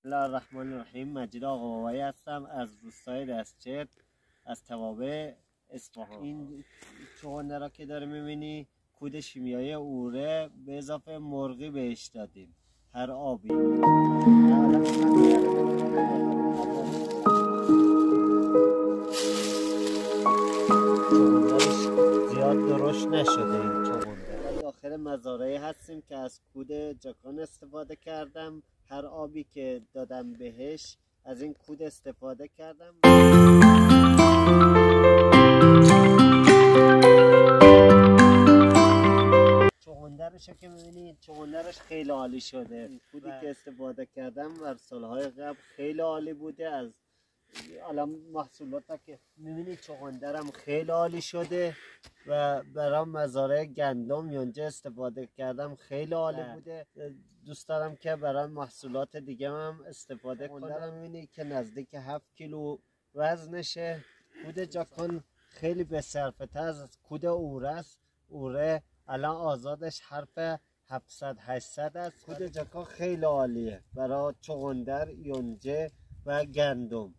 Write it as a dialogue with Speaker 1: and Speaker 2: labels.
Speaker 1: بسم الله الرحمن الرحیم. مجید آقابابایی هستم از روستای دستچرت از توابع اصفهان. این چغنده را که داره میبینی کود شیمیایی اوره به اضافه مرغی بهش دادیم. هر آبی چغندهش زیاد درشت نشده. این چغنده داخل مزارعی هستیم که از کود جاکان استفاده کردم. هر آبی که دادم بهش از این کود استفاده کردم. چغندرش که میبینید چغندرش خیلی عالی شده. این کودی که استفاده کردم در سالهای قبل خیلی عالی بوده. از الان محصولات که میبینید چغندرم خیلی عالی شده و برای مزارع گندم یونجه استفاده کردم خیلی عالی بوده. دوست دارم که برای محصولات دیگه هم استفاده کنم. میبینید که نزدیک 7 کیلو وزنشه. کود جاکان خیلی به صرفه تر از کود اوره است. اوره الان آزادش حرف 700-800 است. کود جاکان خیلی عالیه برای چغندر، یونجه و گندم.